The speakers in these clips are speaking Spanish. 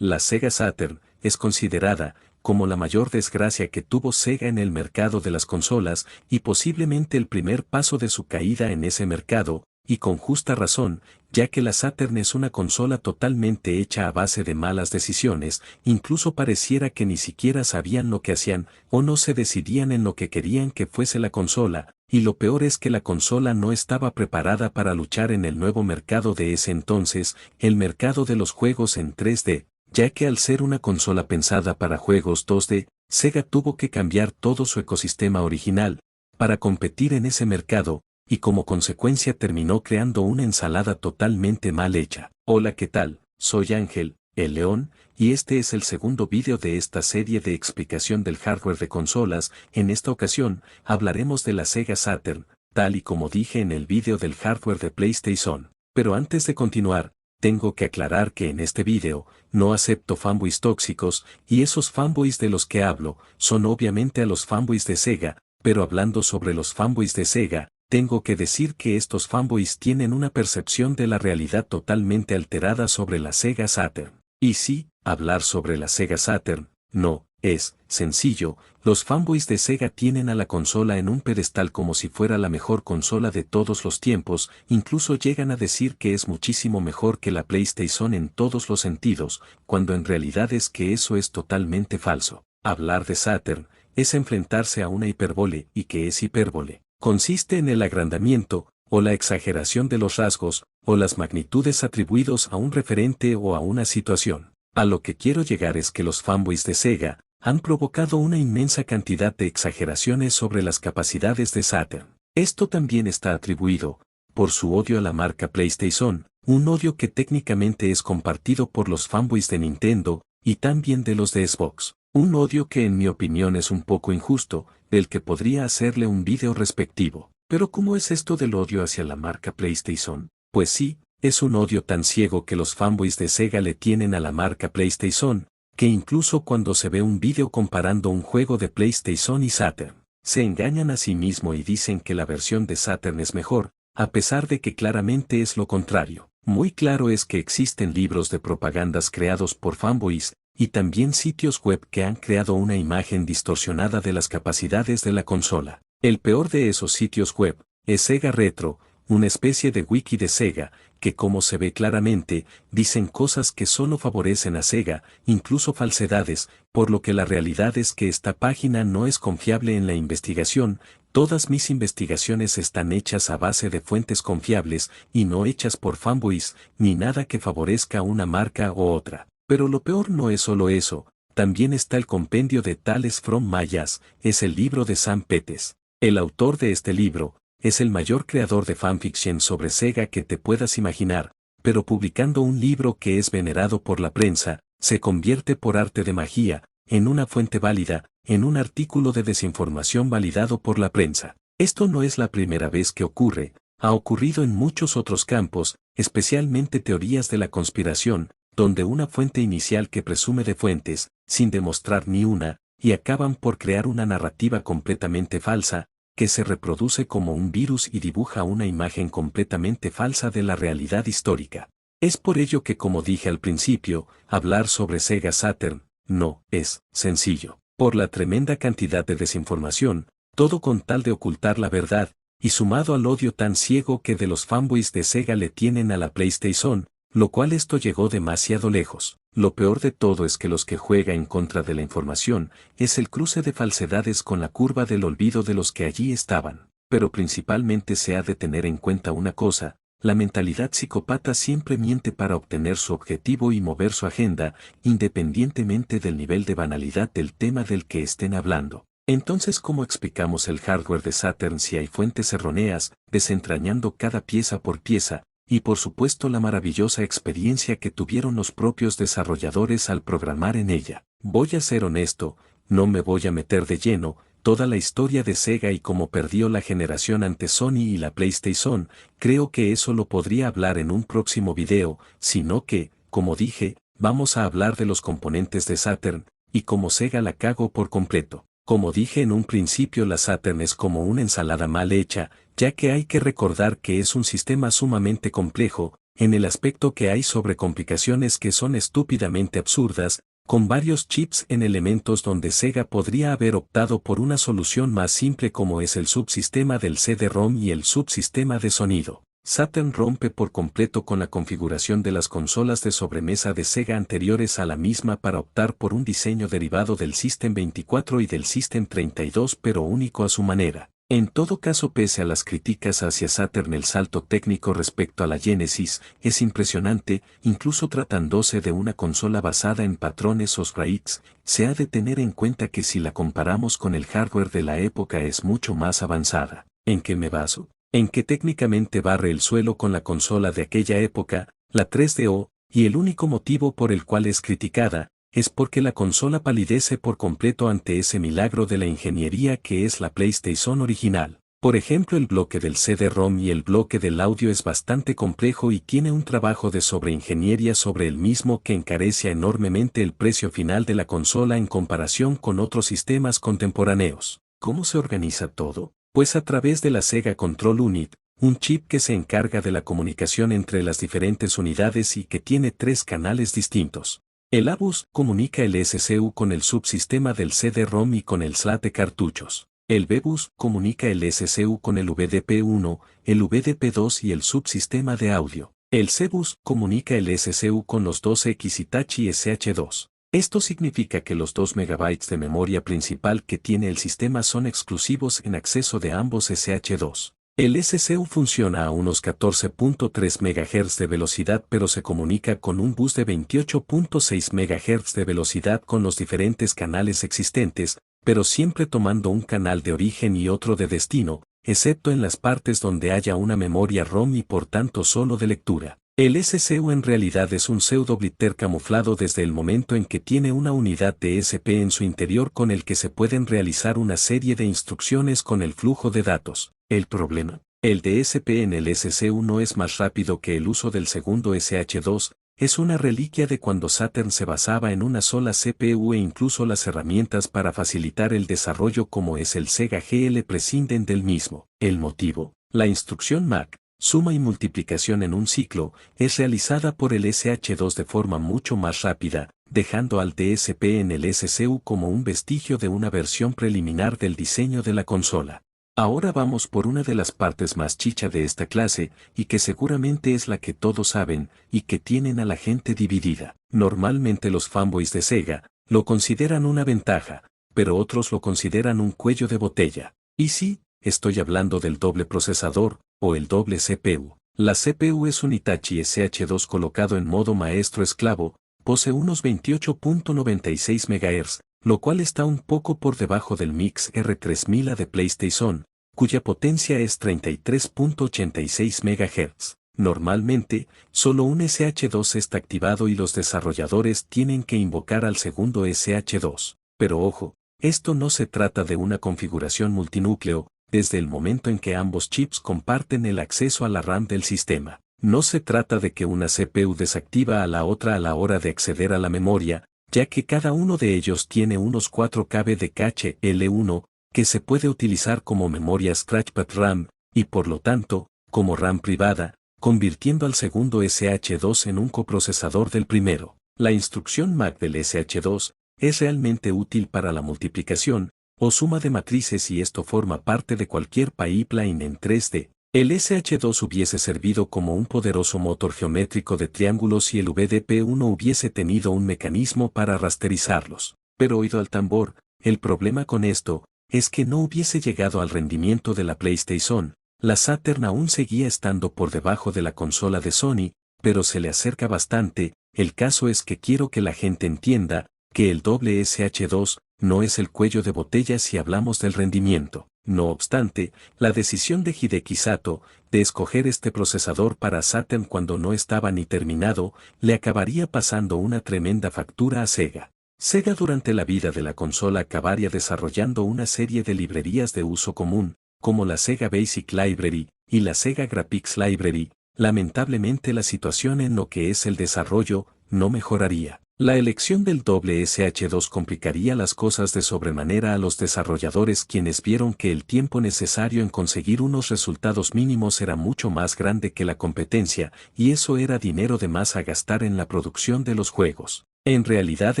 La Sega Saturn es considerada como la mayor desgracia que tuvo Sega en el mercado de las consolas y posiblemente el primer paso de su caída en ese mercado, y con justa razón, ya que la Saturn es una consola totalmente hecha a base de malas decisiones, incluso pareciera que ni siquiera sabían lo que hacían o no se decidían en lo que querían que fuese la consola, y lo peor es que la consola no estaba preparada para luchar en el nuevo mercado de ese entonces, el mercado de los juegos en 3D, ya que al ser una consola pensada para juegos 2D, Sega tuvo que cambiar todo su ecosistema original para competir en ese mercado, y como consecuencia terminó creando una ensalada totalmente mal hecha. Hola, ¿qué tal? Soy Ángel, el León, y este es el segundo vídeo de esta serie de explicación del hardware de consolas. En esta ocasión, hablaremos de la Sega Saturn, tal y como dije en el vídeo del hardware de PlayStation. Pero antes de continuar, tengo que aclarar que en este vídeo, no acepto fanboys tóxicos, y esos fanboys de los que hablo, son obviamente a los fanboys de Sega, pero hablando sobre los fanboys de Sega, tengo que decir que estos fanboys tienen una percepción de la realidad totalmente alterada sobre la Sega Saturn. Y sí, hablar sobre la Sega Saturn, no, es sencillo, los fanboys de Sega tienen a la consola en un pedestal como si fuera la mejor consola de todos los tiempos, incluso llegan a decir que es muchísimo mejor que la PlayStation en todos los sentidos, cuando en realidad es que eso es totalmente falso. Hablar de Saturn es enfrentarse a una hipérbole, y que es hipérbole. Consiste en el agrandamiento, o la exageración de los rasgos, o las magnitudes atribuidos a un referente o a una situación. A lo que quiero llegar es que los fanboys de Sega han provocado una inmensa cantidad de exageraciones sobre las capacidades de Saturn. Esto también está atribuido, por su odio a la marca PlayStation, un odio que técnicamente es compartido por los fanboys de Nintendo, y también de los de Xbox. Un odio que en mi opinión es un poco injusto, del que podría hacerle un vídeo respectivo. Pero ¿cómo es esto del odio hacia la marca PlayStation? Pues sí, es un odio tan ciego que los fanboys de Sega le tienen a la marca PlayStation, que incluso cuando se ve un vídeo comparando un juego de PlayStation y Saturn, se engañan a sí mismo y dicen que la versión de Saturn es mejor, a pesar de que claramente es lo contrario. Muy claro es que existen libros de propagandas creados por fanboys, y también sitios web que han creado una imagen distorsionada de las capacidades de la consola. El peor de esos sitios web es Sega Retro, una especie de wiki de Sega, que como se ve claramente, dicen cosas que solo favorecen a Sega, incluso falsedades, por lo que la realidad es que esta página no es confiable en la investigación. Todas mis investigaciones están hechas a base de fuentes confiables, y no hechas por fanboys, ni nada que favorezca a una marca u otra. Pero lo peor no es solo eso, también está el compendio de Tales from Mayas, es el libro de Sam Peters. El autor de este libro, es el mayor creador de fanfiction sobre Sega que te puedas imaginar, pero publicando un libro que es venerado por la prensa, se convierte por arte de magia, en una fuente válida, en un artículo de desinformación validado por la prensa. Esto no es la primera vez que ocurre, ha ocurrido en muchos otros campos, especialmente teorías de la conspiración, donde una fuente inicial que presume de fuentes, sin demostrar ni una, y acaban por crear una narrativa completamente falsa, que se reproduce como un virus y dibuja una imagen completamente falsa de la realidad histórica. Es por ello que, como dije al principio, hablar sobre Sega Saturn no es sencillo. Por la tremenda cantidad de desinformación, todo con tal de ocultar la verdad, y sumado al odio tan ciego que de los fanboys de Sega le tienen a la PlayStation, lo cual esto llegó demasiado lejos. Lo peor de todo es que los que juegan en contra de la información es el cruce de falsedades con la curva del olvido de los que allí estaban. Pero principalmente se ha de tener en cuenta una cosa, la mentalidad psicópata siempre miente para obtener su objetivo y mover su agenda, independientemente del nivel de banalidad del tema del que estén hablando. Entonces, ¿cómo explicamos el hardware de Saturn si hay fuentes erróneas, desentrañando cada pieza por pieza? Y por supuesto la maravillosa experiencia que tuvieron los propios desarrolladores al programar en ella. Voy a ser honesto, no me voy a meter de lleno, toda la historia de Sega y cómo perdió la generación ante Sony y la PlayStation, creo que eso lo podría hablar en un próximo video, sino que, como dije, vamos a hablar de los componentes de Saturn, y cómo Sega la cagó por completo. Como dije en un principio, la Saturn es como una ensalada mal hecha, ya que hay que recordar que es un sistema sumamente complejo, en el aspecto que hay sobre complicaciones que son estúpidamente absurdas, con varios chips en elementos donde Sega podría haber optado por una solución más simple como es el subsistema del CD-ROM y el subsistema de sonido. Saturn rompe por completo con la configuración de las consolas de sobremesa de Sega anteriores a la misma para optar por un diseño derivado del System 24 y del System 32 pero único a su manera. En todo caso, pese a las críticas hacia Saturn, el salto técnico respecto a la Genesis es impresionante, incluso tratándose de una consola basada en patrones Osprey-X, se ha de tener en cuenta que si la comparamos con el hardware de la época es mucho más avanzada. ¿En qué me baso? En que técnicamente barre el suelo con la consola de aquella época, la 3DO, y el único motivo por el cual es criticada, es porque la consola palidece por completo ante ese milagro de la ingeniería que es la PlayStation original. Por ejemplo, el bloque del CD-ROM y el bloque del audio es bastante complejo y tiene un trabajo de sobreingeniería sobre el mismo que encarece enormemente el precio final de la consola en comparación con otros sistemas contemporáneos. ¿Cómo se organiza todo? Pues a través de la Sega Control Unit, un chip que se encarga de la comunicación entre las diferentes unidades y que tiene 3 canales distintos. El ABUS comunica el SCU con el subsistema del CD-ROM y con el SLAT de cartuchos. El BBUS comunica el SCU con el VDP1, el VDP2 y el subsistema de audio. El CBUS comunica el SCU con los 2X Hitachi SH2. Esto significa que los 2 MB de memoria principal que tiene el sistema son exclusivos en acceso de ambos SH2. El SCU funciona a unos 14.3 MHz de velocidad pero se comunica con un bus de 28.6 MHz de velocidad con los diferentes canales existentes, pero siempre tomando un canal de origen y otro de destino, excepto en las partes donde haya una memoria ROM y por tanto solo de lectura. El SCU en realidad es un pseudo-blitter camuflado desde el momento en que tiene una unidad de SP en su interior con el que se pueden realizar una serie de instrucciones con el flujo de datos. El problema, el DSP en el SCU no es más rápido que el uso del segundo SH2, es una reliquia de cuando Saturn se basaba en una sola CPU e incluso las herramientas para facilitar el desarrollo como es el Sega GL prescinden del mismo. El motivo, la instrucción MAC, suma y multiplicación en un ciclo, es realizada por el SH2 de forma mucho más rápida, dejando al DSP en el SCU como un vestigio de una versión preliminar del diseño de la consola. Ahora vamos por una de las partes más chicha de esta clase, y que seguramente es la que todos saben, y que tienen a la gente dividida. Normalmente los fanboys de Sega lo consideran una ventaja, pero otros lo consideran un cuello de botella. Y sí, estoy hablando del doble procesador, o el doble CPU. La CPU es un Hitachi SH2 colocado en modo maestro esclavo, posee unos 28.96 MHz, lo cual está un poco por debajo del Mix R3000 de PlayStation, cuya potencia es 33.86 MHz. Normalmente, solo un SH2 está activado y los desarrolladores tienen que invocar al segundo SH2. Pero ojo, esto no se trata de una configuración multinúcleo, desde el momento en que ambos chips comparten el acceso a la RAM del sistema. No se trata de que una CPU desactiva a la otra a la hora de acceder a la memoria, ya que cada uno de ellos tiene unos 4 KB de cache L1, que se puede utilizar como memoria Scratchpad RAM, y por lo tanto, como RAM privada, convirtiendo al segundo SH2 en un coprocesador del primero. La instrucción MAC del SH2 es realmente útil para la multiplicación, o suma de matrices y esto forma parte de cualquier pipeline en 3D. El SH2 hubiese servido como un poderoso motor geométrico de triángulos y el VDP1 hubiese tenido un mecanismo para rasterizarlos. Pero oído al tambor, el problema con esto es que no hubiese llegado al rendimiento de la PlayStation. La Saturn aún seguía estando por debajo de la consola de Sony, pero se le acerca bastante. El caso es que quiero que la gente entienda que el doble SH2 no es el cuello de botella si hablamos del rendimiento. No obstante, la decisión de Hideki Sato de escoger este procesador para Saturn cuando no estaba ni terminado, le acabaría pasando una tremenda factura a Sega. Sega durante la vida de la consola acabaría desarrollando una serie de librerías de uso común, como la Sega Basic Library y la Sega Graphics Library. Lamentablemente la situación en lo que es el desarrollo no mejoraría. La elección del doble SH2 complicaría las cosas de sobremanera a los desarrolladores, quienes vieron que el tiempo necesario en conseguir unos resultados mínimos era mucho más grande que la competencia, y eso era dinero de más a gastar en la producción de los juegos. En realidad,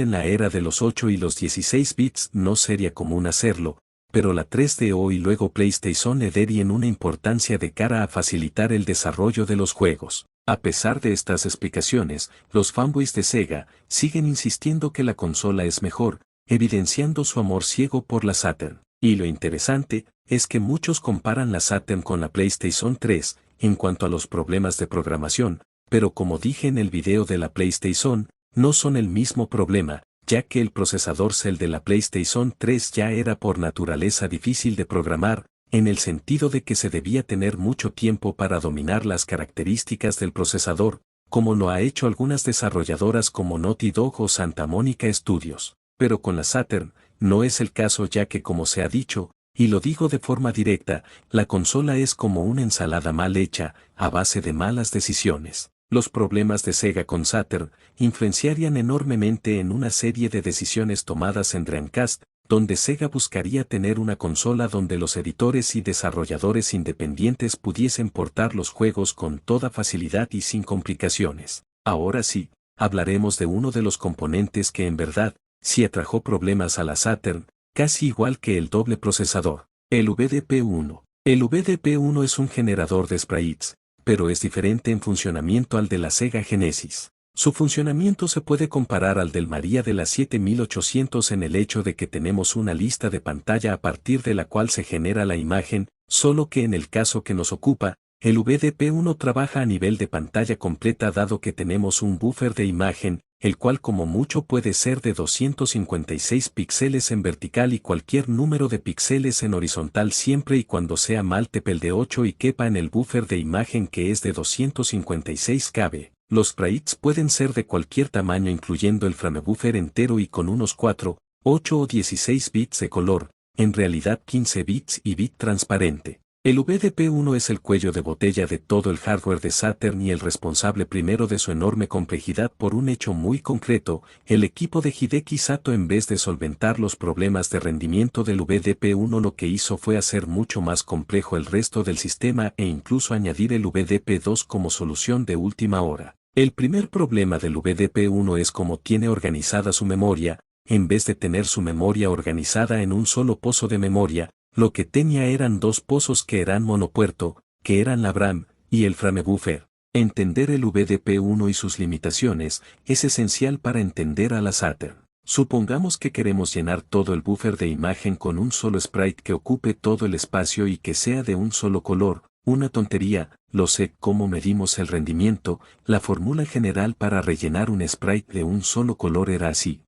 en la era de los 8 y los 16 bits no sería común hacerlo, pero la 3DO y luego PlayStation le darían una importancia de cara a facilitar el desarrollo de los juegos. A pesar de estas explicaciones, los fanboys de Sega siguen insistiendo que la consola es mejor, evidenciando su amor ciego por la Saturn. Y lo interesante es que muchos comparan la Saturn con la PlayStation 3 en cuanto a los problemas de programación, pero como dije en el video de la PlayStation, no son el mismo problema, ya que el procesador Cell de la PlayStation 3 ya era por naturaleza difícil de programar, en el sentido de que se debía tener mucho tiempo para dominar las características del procesador, como lo ha hecho algunas desarrolladoras como Naughty Dog o Santa Mónica Studios. Pero con la Saturn, no es el caso, ya que, como se ha dicho, y lo digo de forma directa, la consola es como una ensalada mal hecha, a base de malas decisiones. Los problemas de Sega con Saturn influenciarían enormemente en una serie de decisiones tomadas en Dreamcast, donde Sega buscaría tener una consola donde los editores y desarrolladores independientes pudiesen portar los juegos con toda facilidad y sin complicaciones. Ahora sí, hablaremos de uno de los componentes que en verdad sí atrajo problemas a la Saturn, casi igual que el doble procesador, el VDP-1. El VDP-1 es un generador de sprites, pero es diferente en funcionamiento al de la Sega Genesis. Su funcionamiento se puede comparar al del Maria de la 7800 en el hecho de que tenemos una lista de pantalla a partir de la cual se genera la imagen, solo que en el caso que nos ocupa, el VDP-1 trabaja a nivel de pantalla completa, dado que tenemos un buffer de imagen, el cual como mucho puede ser de 256 píxeles en vertical y cualquier número de píxeles en horizontal, siempre y cuando sea multiple de 8 y quepa en el buffer de imagen, que es de 256 KB. Los sprites pueden ser de cualquier tamaño, incluyendo el framebuffer entero, y con unos 4, 8 o 16 bits de color, en realidad 15 bits y bit transparente. El VDP-1 es el cuello de botella de todo el hardware de Saturn y el responsable primero de su enorme complejidad por un hecho muy concreto: el equipo de Hideki Sato, en vez de solventar los problemas de rendimiento del VDP-1, lo que hizo fue hacer mucho más complejo el resto del sistema e incluso añadir el VDP-2 como solución de última hora. El primer problema del VDP-1 es cómo tiene organizada su memoria. En vez de tener su memoria organizada en un solo pozo de memoria, lo que tenía eran dos pozos que eran monopuerto, que eran la VRAM y el framebuffer. Entender el VDP-1 y sus limitaciones es esencial para entender a la Saturn. Supongamos que queremos llenar todo el buffer de imagen con un solo sprite que ocupe todo el espacio y que sea de un solo color. Una tontería, lo sé. ¿Cómo medimos el rendimiento? La fórmula general para rellenar un sprite de un solo color era así.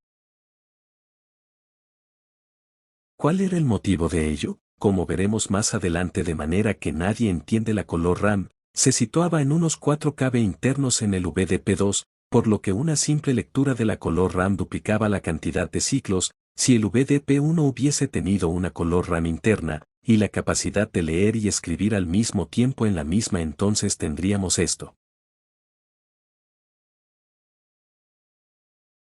¿Cuál era el motivo de ello? Como veremos más adelante, de manera que nadie entiende, la color RAM se situaba en unos 4 KB internos en el VDP2, por lo que una simple lectura de la color RAM duplicaba la cantidad de ciclos. Si el VDP1 hubiese tenido una color RAM interna y la capacidad de leer y escribir al mismo tiempo en la misma, entonces tendríamos esto.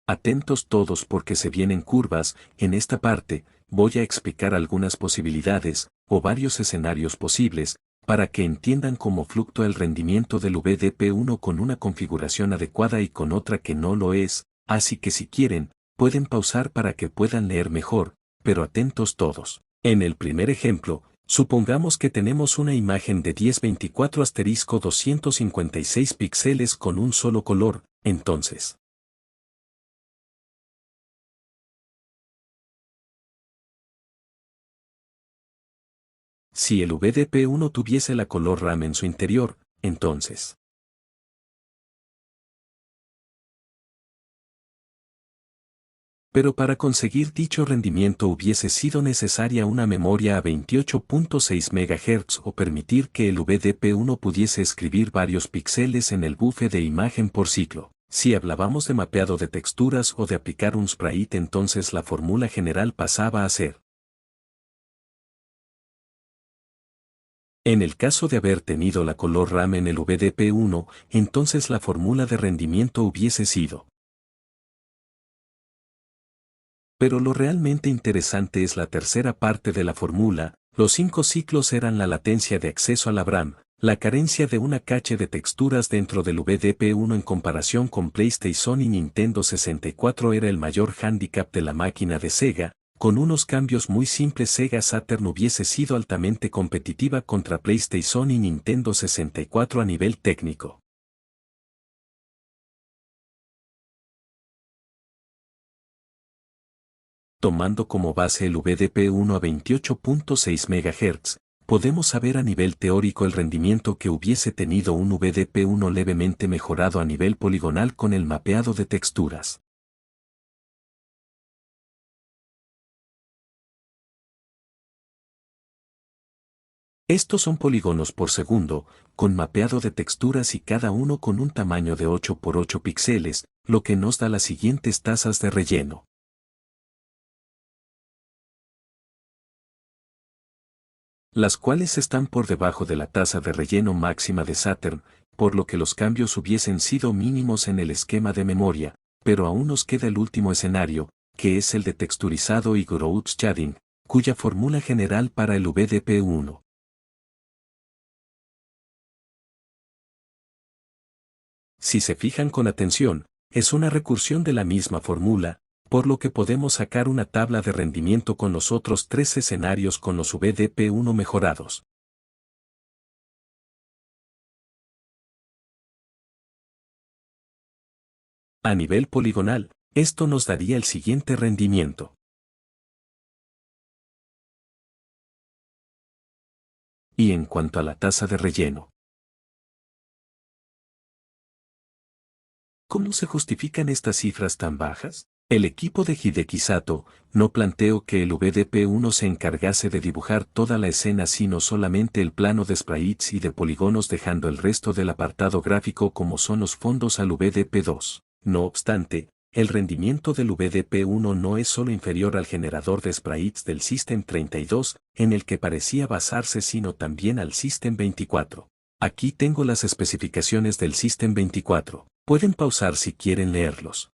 Atentos todos, porque se vienen curvas. En esta parte voy a explicar algunas posibilidades, o varios escenarios posibles, para que entiendan cómo fluctúa el rendimiento del VDP1 con una configuración adecuada y con otra que no lo es, así que si quieren, pueden pausar para que puedan leer mejor, pero atentos todos. En el primer ejemplo, supongamos que tenemos una imagen de 1024*256 píxeles con un solo color. Entonces, si el VDP1 tuviese la color RAM en su interior, entonces, pero para conseguir dicho rendimiento hubiese sido necesaria una memoria a 28.6 MHz o permitir que el VDP1 pudiese escribir varios píxeles en el buffer de imagen por ciclo. Si hablábamos de mapeado de texturas o de aplicar un sprite, entonces la fórmula general pasaba a ser: en el caso de haber tenido la color RAM en el VDP1, entonces la fórmula de rendimiento hubiese sido Pero lo realmente interesante es la tercera parte de la fórmula. Los 5 ciclos eran la latencia de acceso a la VRAM, la carencia de una cache de texturas dentro del VDP1 en comparación con PlayStation y Nintendo 64 era el mayor hándicap de la máquina de Sega. Con unos cambios muy simples Sega Saturn hubiese sido altamente competitiva contra PlayStation y Nintendo 64 a nivel técnico. Tomando como base el VDP1 a 28.6 MHz, podemos saber a nivel teórico el rendimiento que hubiese tenido un VDP1 levemente mejorado a nivel poligonal con el mapeado de texturas. Estos son polígonos por segundo, con mapeado de texturas y cada uno con un tamaño de 8 por 8 píxeles, lo que nos da las siguientes tasas de relleno. Las cuales están por debajo de la tasa de relleno máxima de Saturn, por lo que los cambios hubiesen sido mínimos en el esquema de memoria, pero aún nos queda el último escenario, que es el de texturizado y growth shading, cuya fórmula general para el VDP1. Si se fijan con atención, es una recursión de la misma fórmula, por lo que podemos sacar una tabla de rendimiento con los otros 3 escenarios con los VDP1 mejorados. A nivel poligonal, esto nos daría el siguiente rendimiento. Y en cuanto a la tasa de relleno, ¿cómo se justifican estas cifras tan bajas? El equipo de Hideki Sato no planteó que el VDP1 se encargase de dibujar toda la escena sino solamente el plano de sprites y de polígonos dejando el resto del apartado gráfico como son los fondos al VDP2. No obstante, el rendimiento del VDP1 no es solo inferior al generador de sprites del System 32, en el que parecía basarse sino también al System 24. Aquí tengo las especificaciones del System 24. Pueden pausar si quieren leerlos.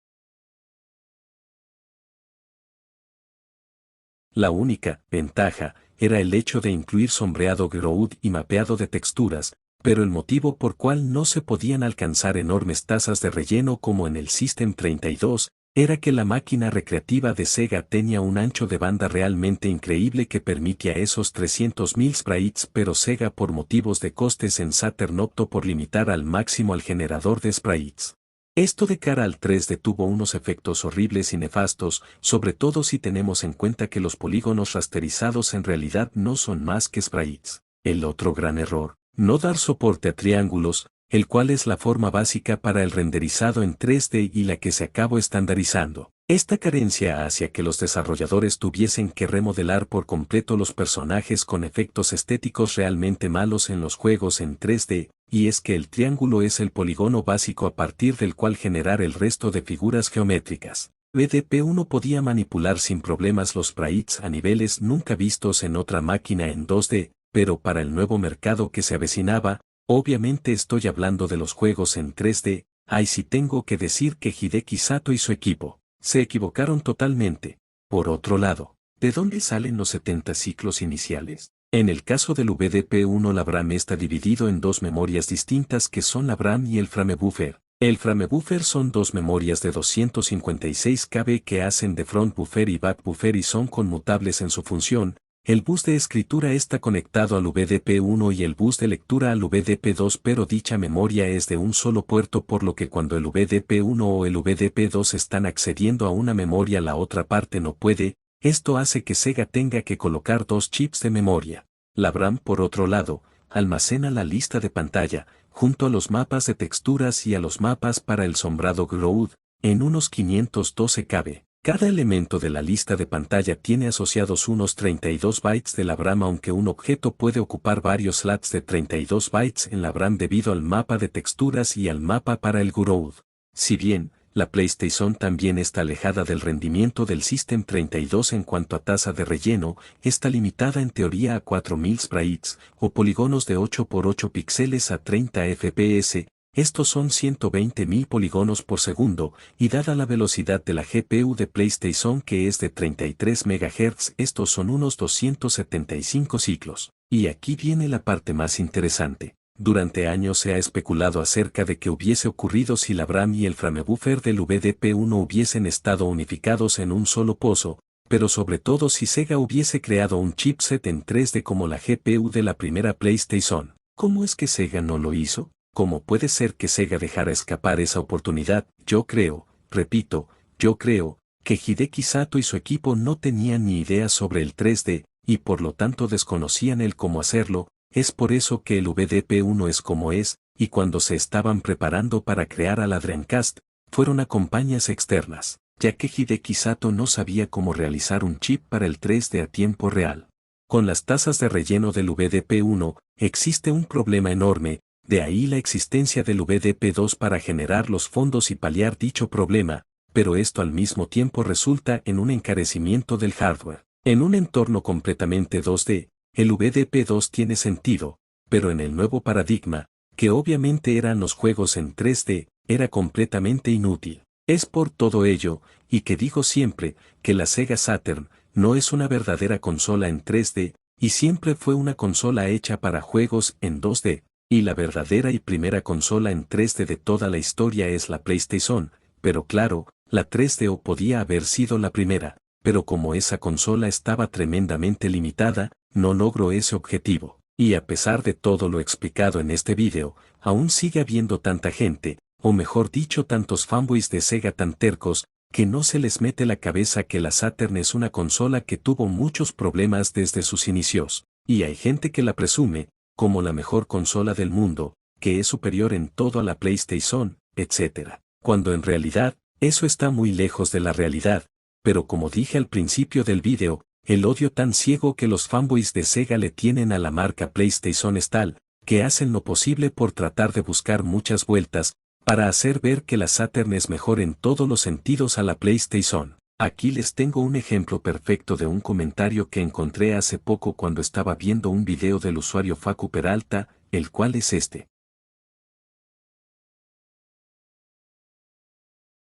La única ventaja era el hecho de incluir sombreado growth y mapeado de texturas, pero el motivo por cual no se podían alcanzar enormes tasas de relleno como en el System 32, era que la máquina recreativa de Sega tenía un ancho de banda realmente increíble que permitía esos 300.000 sprites, pero Sega por motivos de costes en Saturn optó por limitar al máximo al generador de sprites. Esto de cara al 3D tuvo unos efectos horribles y nefastos, sobre todo si tenemos en cuenta que los polígonos rasterizados en realidad no son más que sprites. El otro gran error, no dar soporte a triángulos, el cual es la forma básica para el renderizado en 3D y la que se acabó estandarizando. Esta carencia hacía que los desarrolladores tuviesen que remodelar por completo los personajes con efectos estéticos realmente malos en los juegos en 3D, y es que el triángulo es el polígono básico a partir del cual generar el resto de figuras geométricas. VDP1 podía manipular sin problemas los sprites a niveles nunca vistos en otra máquina en 2D, pero para el nuevo mercado que se avecinaba, obviamente estoy hablando de los juegos en 3D, ahí sí tengo que decir que Hideki Sato y su equipo se equivocaron totalmente. Por otro lado, ¿de dónde salen los 70 ciclos iniciales? En el caso del VDP1 la VRAM está dividido en 2 memorias distintas que son la VRAM y el framebuffer. El framebuffer son 2 memorias de 256 KB que hacen de front buffer y back buffer y son conmutables en su función. El bus de escritura está conectado al VDP1 y el bus de lectura al VDP2, pero dicha memoria es de un solo puerto, por lo que cuando el VDP1 o el VDP2 están accediendo a una memoria la otra parte no puede. Esto hace que Sega tenga que colocar 2 chips de memoria. La VRAM, por otro lado, almacena la lista de pantalla, junto a los mapas de texturas y a los mapas para el sombrado growth, en unos 512 KB. Cada elemento de la lista de pantalla tiene asociados unos 32 bytes de la VRAM, aunque un objeto puede ocupar varios slots de 32 bytes en la VRAM debido al mapa de texturas y al mapa para el growth. Si bien, la PlayStation también está alejada del rendimiento del System 32 en cuanto a tasa de relleno, está limitada en teoría a 4000 sprites, o polígonos de 8 por 8 píxeles a 30 fps, estos son 120.000 polígonos por segundo, y dada la velocidad de la GPU de PlayStation que es de 33 MHz, estos son unos 275 ciclos. Y aquí viene la parte más interesante. Durante años se ha especulado acerca de qué hubiese ocurrido si la RAM y el framebuffer del VDP1 hubiesen estado unificados en un solo pozo, pero sobre todo si Sega hubiese creado un chipset en 3D como la GPU de la primera PlayStation. ¿Cómo es que Sega no lo hizo? ¿Cómo puede ser que Sega dejara escapar esa oportunidad? Yo creo, repito, yo creo, que Hideki Sato y su equipo no tenían ni idea sobre el 3D, y por lo tanto desconocían el cómo hacerlo. Es por eso que el VDP1 es como es, y cuando se estaban preparando para crear a la Dreamcast, fueron a compañías externas, ya que Hideki Sato no sabía cómo realizar un chip para el 3D a tiempo real. Con las tazas de relleno del VDP1, existe un problema enorme, de ahí la existencia del VDP2 para generar los fondos y paliar dicho problema, pero esto al mismo tiempo resulta en un encarecimiento del hardware. En un entorno completamente 2D, el VDP2 tiene sentido, pero en el nuevo paradigma, que obviamente eran los juegos en 3D, era completamente inútil. Es por todo ello, y que digo siempre, que la Sega Saturn no es una verdadera consola en 3D, y siempre fue una consola hecha para juegos en 2D, y la verdadera y primera consola en 3D de toda la historia es la PlayStation, pero claro, la 3DO podía haber sido la primera, pero como esa consola estaba tremendamente limitada, no logró ese objetivo. Y a pesar de todo lo explicado en este video, aún sigue habiendo tanta gente, o mejor dicho tantos fanboys de Sega tan tercos, que no se les mete la cabeza que la Saturn es una consola que tuvo muchos problemas desde sus inicios, y hay gente que la presume, como la mejor consola del mundo, que es superior en todo a la PlayStation, etc. Cuando en realidad, eso está muy lejos de la realidad, pero como dije al principio del video, el odio tan ciego que los fanboys de Sega le tienen a la marca PlayStation es tal, que hacen lo posible por tratar de buscar muchas vueltas, para hacer ver que la Saturn es mejor en todos los sentidos a la PlayStation. Aquí les tengo un ejemplo perfecto de un comentario que encontré hace poco cuando estaba viendo un video del usuario Facu Peralta, el cual es este.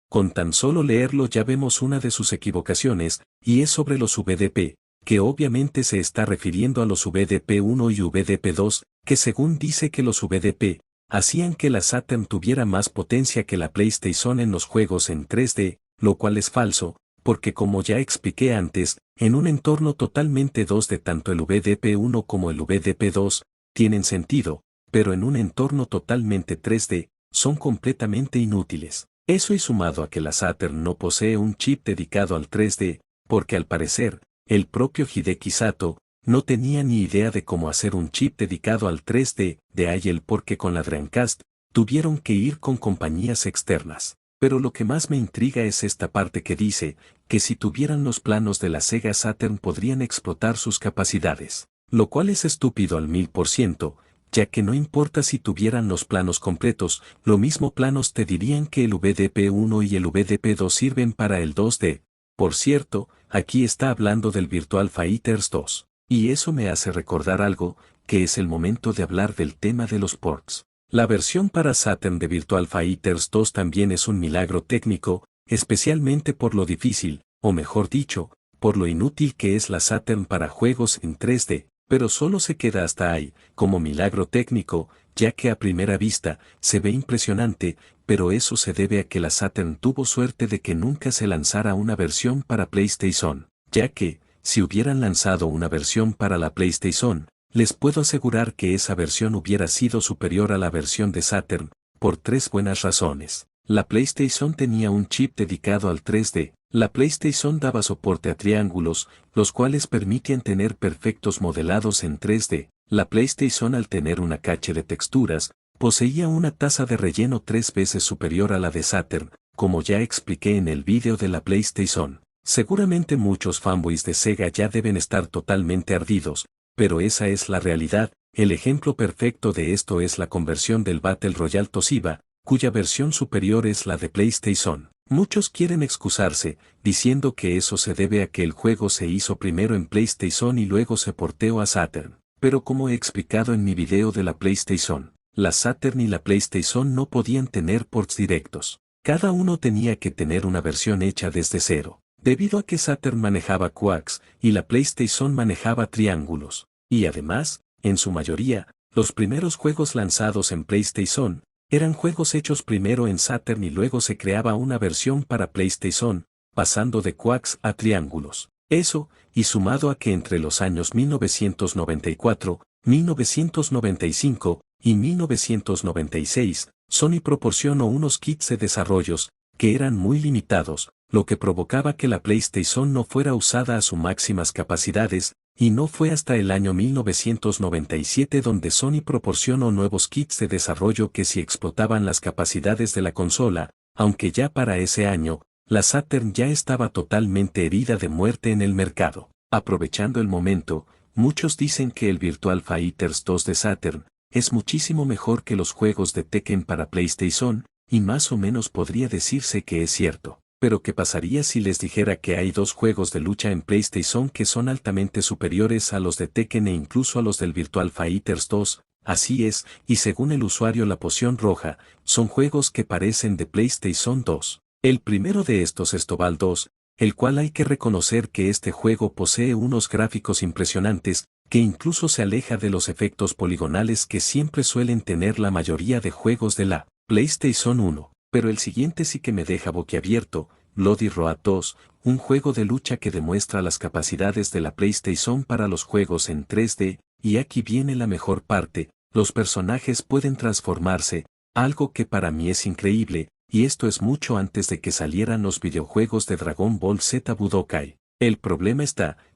Con tan solo leerlo ya vemos una de sus equivocaciones, y es sobre los VDP, que obviamente se está refiriendo a los VDP1 y VDP2, que según dice que los VDP, hacían que la Saturn tuviera más potencia que la PlayStation en los juegos en 3D, lo cual es falso, porque como ya expliqué antes, en un entorno totalmente 2D tanto el VDP1 como el VDP2, tienen sentido, pero en un entorno totalmente 3D, son completamente inútiles. Eso y sumado a que la Saturn no posee un chip dedicado al 3D, porque al parecer, el propio Hideki Sato, no tenía ni idea de cómo hacer un chip dedicado al 3D, de ahí el por qué con la Dreamcast, tuvieron que ir con compañías externas. Pero lo que más me intriga es esta parte que dice, que si tuvieran los planos de la Sega Saturn podrían explotar sus capacidades, lo cual es estúpido al 1000%, ya que no importa si tuvieran los planos completos, lo mismo planos te dirían que el VDP1 y el VDP2 sirven para el 2D. Por cierto, aquí está hablando del Virtual Fighters 2, y eso me hace recordar algo, que es el momento de hablar del tema de los ports. La versión para Saturn de Virtual Fighters 2 también es un milagro técnico, especialmente por lo difícil, o mejor dicho, por lo inútil que es la Saturn para juegos en 3D. Pero solo se queda hasta ahí, como milagro técnico, ya que a primera vista, se ve impresionante, pero eso se debe a que la Saturn tuvo suerte de que nunca se lanzara una versión para PlayStation, ya que, si hubieran lanzado una versión para la PlayStation, les puedo asegurar que esa versión hubiera sido superior a la versión de Saturn, por tres buenas razones. La PlayStation tenía un chip dedicado al 3D, la PlayStation daba soporte a triángulos, los cuales permitían tener perfectos modelados en 3D, la PlayStation al tener una cache de texturas, poseía una tasa de relleno 3 veces superior a la de Saturn, como ya expliqué en el vídeo de la PlayStation. Seguramente muchos fanboys de Sega ya deben estar totalmente ardidos, pero esa es la realidad. El ejemplo perfecto de esto es la conversión del Battle Royale Toshiba, cuya versión superior es la de PlayStation. Muchos quieren excusarse, diciendo que eso se debe a que el juego se hizo primero en PlayStation y luego se porteó a Saturn. Pero como he explicado en mi video de la PlayStation, la Saturn y la PlayStation no podían tener ports directos. Cada uno tenía que tener una versión hecha desde cero, debido a que Saturn manejaba quacks y la PlayStation manejaba triángulos. Y además, en su mayoría, los primeros juegos lanzados en PlayStation eran juegos hechos primero en Saturn y luego se creaba una versión para PlayStation, pasando de quacks a triángulos. Eso, y sumado a que entre los años 1994, 1995 y 1996, Sony proporcionó unos kits de desarrollos que eran muy limitados, lo que provocaba que la PlayStation no fuera usada a sus máximas capacidades, y no fue hasta el año 1997 donde Sony proporcionó nuevos kits de desarrollo que sí explotaban las capacidades de la consola, aunque ya para ese año, la Saturn ya estaba totalmente herida de muerte en el mercado. Aprovechando el momento, muchos dicen que el Virtual Fighters 2 de Saturn es muchísimo mejor que los juegos de Tekken para PlayStation, y más o menos podría decirse que es cierto. Pero ¿qué pasaría si les dijera que hay dos juegos de lucha en PlayStation que son altamente superiores a los de Tekken e incluso a los del Virtual Fighters 2? Así es, y según el usuario La Poción Roja, son juegos que parecen de PlayStation 2. El primero de estos es Tobal 2, el cual hay que reconocer que este juego posee unos gráficos impresionantes, que incluso se aleja de los efectos poligonales que siempre suelen tener la mayoría de juegos de la PlayStation 1. Pero el siguiente sí que me deja boquiabierto, Bloody Roar 2, un juego de lucha que demuestra las capacidades de la PlayStation para los juegos en 3D, y aquí viene la mejor parte, los personajes pueden transformarse, algo que para mí es increíble, y esto es mucho antes de que salieran los videojuegos de Dragon Ball Z Budokai. El problema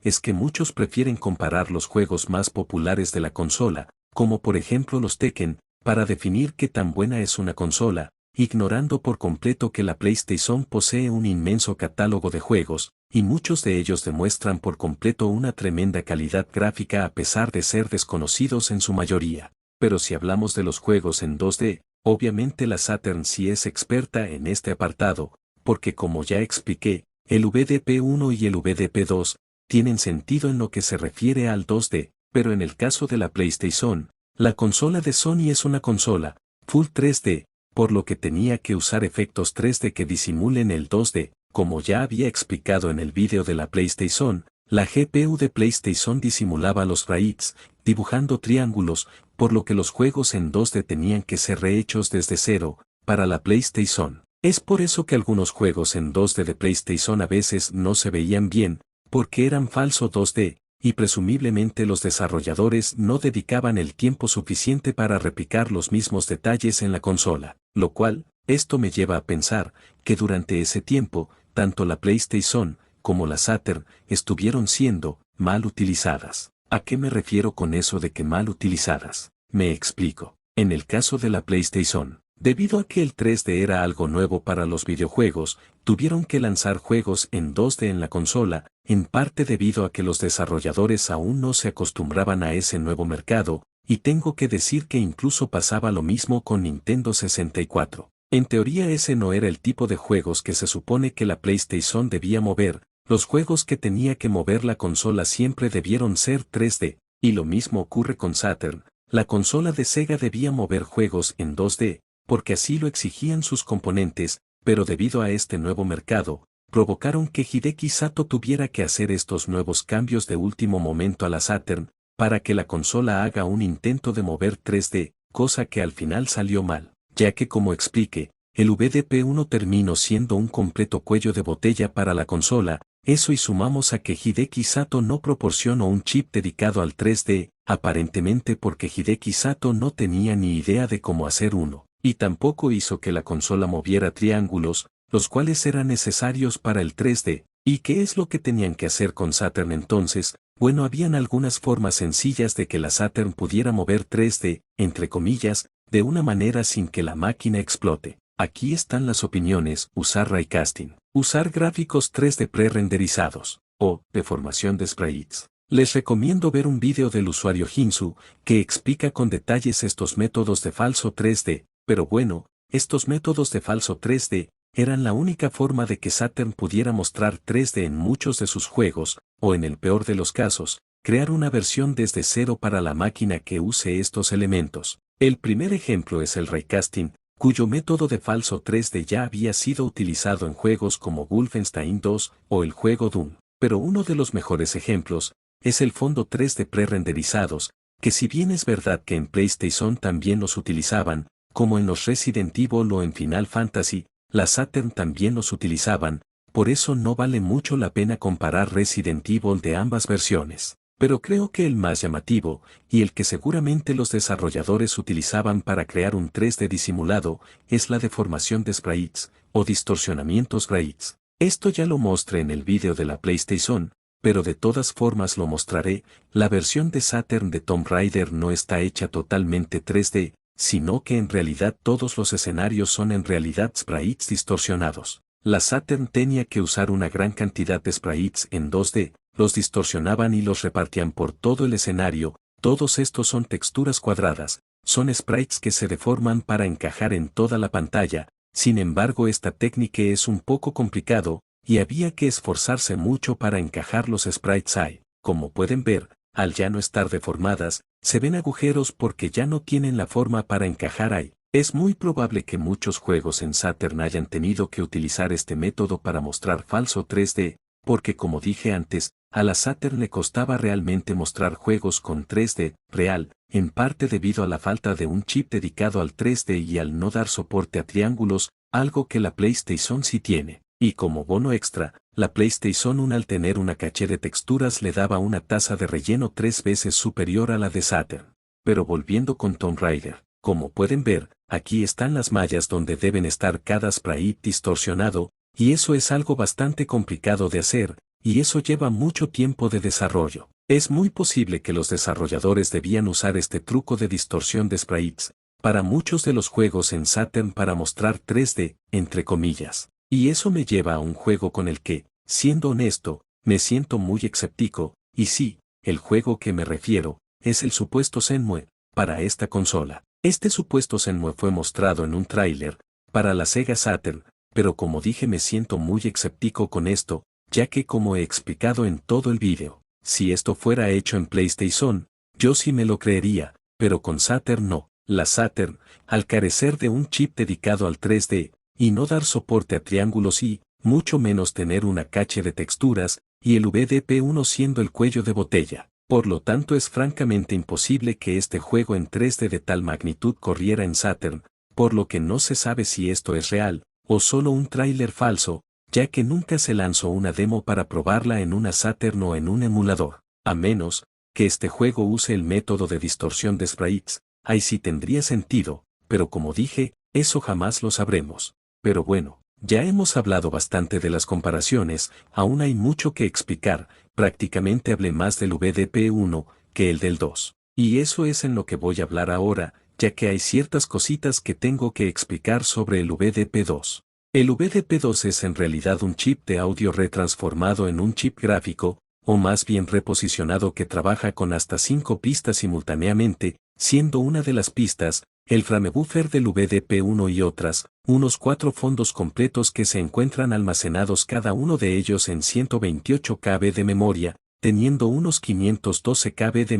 es que muchos prefieren comparar los juegos más populares de la consola, como por ejemplo los Tekken, para definir qué tan buena es una consola, ignorando por completo que la PlayStation posee un inmenso catálogo de juegos, y muchos de ellos demuestran por completo una tremenda calidad gráfica a pesar de ser desconocidos en su mayoría. Pero si hablamos de los juegos en 2D, obviamente la Saturn sí es experta en este apartado, porque como ya expliqué, el VDP1 y el VDP2 tienen sentido en lo que se refiere al 2D, pero en el caso de la PlayStation, la consola de Sony es una consola full 3D, por lo que tenía que usar efectos 3D que disimulen el 2D, como ya había explicado en el vídeo de la PlayStation, la GPU de PlayStation disimulaba los sprites, dibujando triángulos, por lo que los juegos en 2D tenían que ser rehechos desde cero, para la PlayStation. Es por eso que algunos juegos en 2D de PlayStation a veces no se veían bien, porque eran falso 2D, y presumiblemente los desarrolladores no dedicaban el tiempo suficiente para replicar los mismos detalles en la consola, lo cual, esto me lleva a pensar, que durante ese tiempo, tanto la PlayStation, como la Saturn, estuvieron siendo mal utilizadas. ¿A qué me refiero con eso de que mal utilizadas? Me explico. En el caso de la PlayStation, debido a que el 3D era algo nuevo para los videojuegos, tuvieron que lanzar juegos en 2D en la consola, en parte debido a que los desarrolladores aún no se acostumbraban a ese nuevo mercado, y tengo que decir que incluso pasaba lo mismo con Nintendo 64. En teoría ese no era el tipo de juegos que se supone que la PlayStation debía mover, los juegos que tenía que mover la consola siempre debieron ser 3D, y lo mismo ocurre con Saturn, la consola de Sega debía mover juegos en 2D, porque así lo exigían sus componentes, pero debido a este nuevo mercado, provocaron que Hideki Sato tuviera que hacer estos nuevos cambios de último momento a la Saturn, para que la consola haga un intento de mover 3D, cosa que al final salió mal, ya que como expliqué, el VDP1 terminó siendo un completo cuello de botella para la consola, eso y sumamos a que Hideki Sato no proporcionó un chip dedicado al 3D, aparentemente porque Hideki Sato no tenía ni idea de cómo hacer uno. Y tampoco hizo que la consola moviera triángulos, los cuales eran necesarios para el 3D. ¿Y qué es lo que tenían que hacer con Saturn entonces? Bueno, habían algunas formas sencillas de que la Saturn pudiera mover 3D, entre comillas, de una manera sin que la máquina explote. Aquí están las opiniones: usar raycasting, usar gráficos 3D pre-renderizados, o deformación de sprites. Les recomiendo ver un vídeo del usuario Hinsu, que explica con detalles estos métodos de falso 3D. Pero bueno, estos métodos de falso 3D eran la única forma de que Saturn pudiera mostrar 3D en muchos de sus juegos, o en el peor de los casos, crear una versión desde cero para la máquina que use estos elementos. El primer ejemplo es el raycasting, cuyo método de falso 3D ya había sido utilizado en juegos como Wolfenstein 2 o el juego Doom. Pero uno de los mejores ejemplos es el fondo 3D pre-renderizados, que si bien es verdad que en PlayStation también los utilizaban, como en los Resident Evil o en Final Fantasy, la Saturn también los utilizaban, por eso no vale mucho la pena comparar Resident Evil de ambas versiones. Pero creo que el más llamativo, y el que seguramente los desarrolladores utilizaban para crear un 3D disimulado, es la deformación de sprites, o distorsionamiento sprites. Esto ya lo mostré en el vídeo de la PlayStation, pero de todas formas lo mostraré. La versión de Saturn de Tomb Raider no está hecha totalmente 3D, sino que en realidad todos los escenarios son en realidad sprites distorsionados. La Saturn tenía que usar una gran cantidad de sprites en 2D, los distorsionaban y los repartían por todo el escenario. Todos estos son texturas cuadradas, son sprites que se deforman para encajar en toda la pantalla. Sin embargo, esta técnica es un poco complicado, y había que esforzarse mucho para encajar los sprites ahí. Como pueden ver, al ya no estar deformadas, se ven agujeros porque ya no tienen la forma para encajar ahí. Es muy probable que muchos juegos en Saturn hayan tenido que utilizar este método para mostrar falso 3D, porque como dije antes, a la Saturn le costaba realmente mostrar juegos con 3D real, en parte debido a la falta de un chip dedicado al 3D y al no dar soporte a triángulos, algo que la PlayStation sí tiene. Y como bono extra, la PlayStation 1 al tener una caché de texturas le daba una tasa de relleno 3 veces superior a la de Saturn. Pero volviendo con Tomb Raider, como pueden ver, aquí están las mallas donde deben estar cada sprite distorsionado, y eso es algo bastante complicado de hacer, y eso lleva mucho tiempo de desarrollo. Es muy posible que los desarrolladores debían usar este truco de distorsión de sprites para muchos de los juegos en Saturn para mostrar 3D, entre comillas. Y eso me lleva a un juego con el que, siendo honesto, me siento muy escéptico, y sí, el juego que me refiero, es el supuesto Shenmue, para esta consola. Este supuesto Shenmue fue mostrado en un tráiler, para la Sega Saturn, pero como dije me siento muy escéptico con esto, ya que como he explicado en todo el vídeo, si esto fuera hecho en PlayStation, yo sí me lo creería, pero con Saturn no. La Saturn, al carecer de un chip dedicado al 3D, y no dar soporte a triángulos y, mucho menos tener una caché de texturas, y el VDP1 siendo el cuello de botella. Por lo tanto es francamente imposible que este juego en 3D de tal magnitud corriera en Saturn, por lo que no se sabe si esto es real, o solo un tráiler falso, ya que nunca se lanzó una demo para probarla en una Saturn o en un emulador. A menos que este juego use el método de distorsión de sprites, ahí sí tendría sentido, pero como dije, eso jamás lo sabremos. Pero bueno, ya hemos hablado bastante de las comparaciones, aún hay mucho que explicar, prácticamente hablé más del VDP1 que el del 2. Y eso es en lo que voy a hablar ahora, ya que hay ciertas cositas que tengo que explicar sobre el VDP2. El VDP2 es en realidad un chip de audio retransformado en un chip gráfico, o más bien reposicionado que trabaja con hasta 5 pistas simultáneamente, siendo una de las pistas, el framebuffer del VDP1 y otras, unos 4 fondos completos que se encuentran almacenados cada uno de ellos en 128 KB de memoria, teniendo unos 512 KB de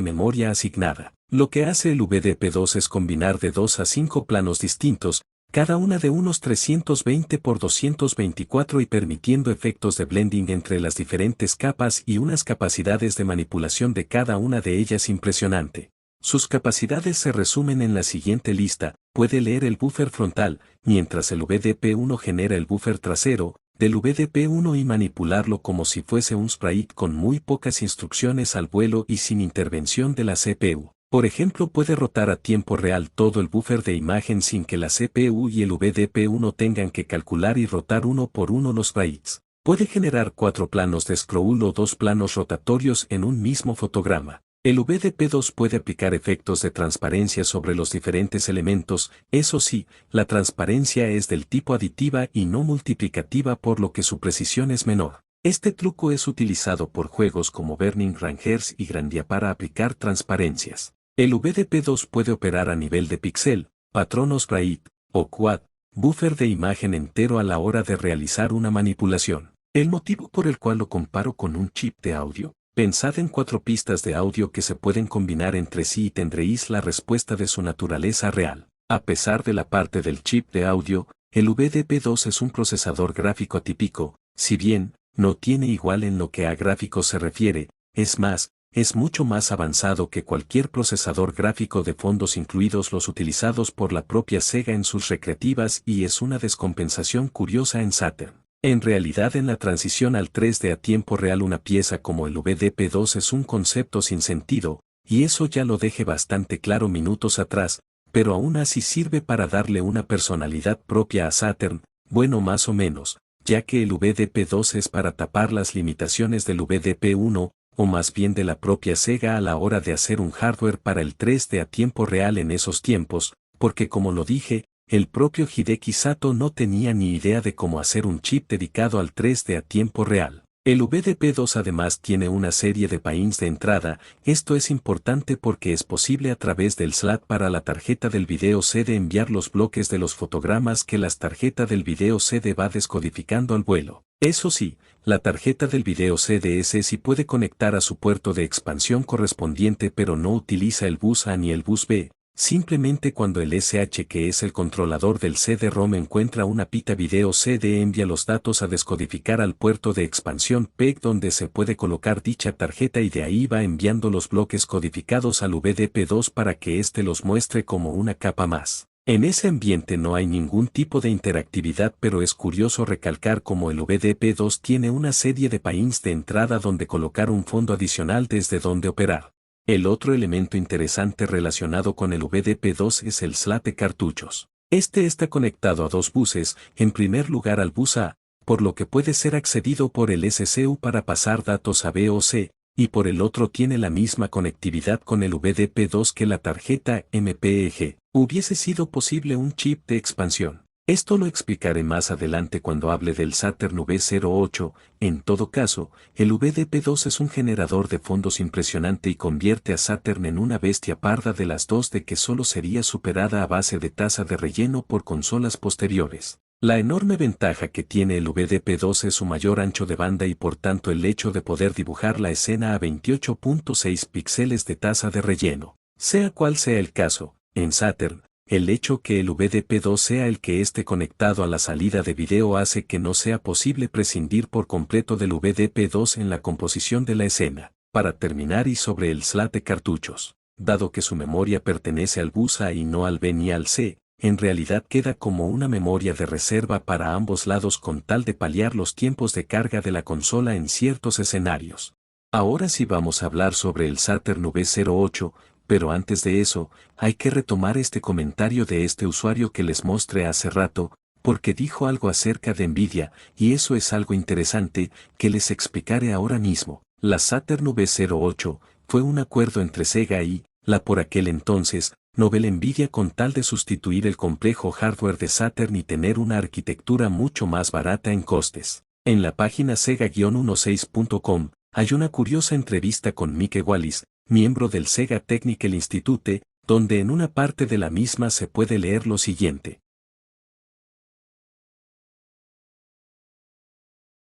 memoria asignada. Lo que hace el VDP2 es combinar de 2 a 5 planos distintos, cada una de unos 320 por 224 y permitiendo efectos de blending entre las diferentes capas y unas capacidades de manipulación de cada una de ellas impresionante. Sus capacidades se resumen en la siguiente lista: puede leer el buffer frontal, mientras el VDP1 genera el buffer trasero del VDP1 y manipularlo como si fuese un sprite con muy pocas instrucciones al vuelo y sin intervención de la CPU. Por ejemplo, puede rotar a tiempo real todo el buffer de imagen sin que la CPU y el VDP1 tengan que calcular y rotar uno por uno los bytes. Puede generar 4 planos de scroll o 2 planos rotatorios en un mismo fotograma. El VDP2 puede aplicar efectos de transparencia sobre los diferentes elementos, eso sí, la transparencia es del tipo aditiva y no multiplicativa, por lo que su precisión es menor. Este truco es utilizado por juegos como Burning Rangers y Grandia para aplicar transparencias. El VDP2 puede operar a nivel de píxel, patrón o sprite, o quad, buffer de imagen entero a la hora de realizar una manipulación. El motivo por el cual lo comparo con un chip de audio, Pensad en 4 pistas de audio que se pueden combinar entre sí y tendréis la respuesta de su naturaleza real. A pesar de la parte del chip de audio, el VDP2 es un procesador gráfico atípico, si bien, no tiene igual en lo que a gráficos se refiere, es más, es mucho más avanzado que cualquier procesador gráfico de fondos incluidos los utilizados por la propia Sega en sus recreativas y es una descompensación curiosa en Saturn. En realidad en la transición al 3D a tiempo real una pieza como el VDP2 es un concepto sin sentido, y eso ya lo dejé bastante claro minutos atrás, pero aún así sirve para darle una personalidad propia a Saturn, bueno más o menos, ya que el VDP2 es para tapar las limitaciones del VDP1, o más bien de la propia Sega a la hora de hacer un hardware para el 3D a tiempo real en esos tiempos, porque como lo dije, el propio Hideki Sato no tenía ni idea de cómo hacer un chip dedicado al 3D a tiempo real. El VDP2 además tiene una serie de pins de entrada, esto es importante porque es posible a través del SLAT para la tarjeta del video CD enviar los bloques de los fotogramas que la tarjeta del video CD va descodificando al vuelo. Eso sí, la tarjeta del video CDS sí puede conectar a su puerto de expansión correspondiente pero no utiliza el bus A ni el bus B. Simplemente cuando el SH que es el controlador del CD-ROM encuentra una pita video CD envía los datos a descodificar al puerto de expansión PEG donde se puede colocar dicha tarjeta y de ahí va enviando los bloques codificados al VDP2 para que éste los muestre como una capa más. En ese ambiente no hay ningún tipo de interactividad pero es curioso recalcar cómo el VDP2 tiene una serie de pins de entrada donde colocar un fondo adicional desde donde operar. El otro elemento interesante relacionado con el VDP2 es el SLAT de cartuchos. Este está conectado a 2 buses, en primer lugar al bus A, por lo que puede ser accedido por el SCU para pasar datos a B o C, y por el otro tiene la misma conectividad con el VDP2 que la tarjeta MPEG. Hubiese sido posible un chip de expansión. Esto lo explicaré más adelante cuando hable del Saturn V08, en todo caso, el VDP2 es un generador de fondos impresionante y convierte a Saturn en una bestia parda de las dos de que solo sería superada a base de tasa de relleno por consolas posteriores. La enorme ventaja que tiene el VDP2 es su mayor ancho de banda y por tanto el hecho de poder dibujar la escena a 28.6 píxeles de tasa de relleno. Sea cual sea el caso, en Saturn, el hecho que el VDP2 sea el que esté conectado a la salida de video hace que no sea posible prescindir por completo del VDP2 en la composición de la escena. Para terminar y sobre el SLAT de cartuchos, dado que su memoria pertenece al bus A y no al B ni al C, en realidad queda como una memoria de reserva para ambos lados con tal de paliar los tiempos de carga de la consola en ciertos escenarios. Ahora sí vamos a hablar sobre el Saturn V08, pero antes de eso, hay que retomar este comentario de este usuario que les mostré hace rato, porque dijo algo acerca de Nvidia, y eso es algo interesante, que les explicaré ahora mismo. La Saturn V08 fue un acuerdo entre Sega y, la por aquel entonces, Novell Nvidia con tal de sustituir el complejo hardware de Saturn y tener una arquitectura mucho más barata en costes. En la página sega-16.com, hay una curiosa entrevista con Mike Wallis, miembro del Sega Technical Institute, donde en una parte de la misma se puede leer lo siguiente.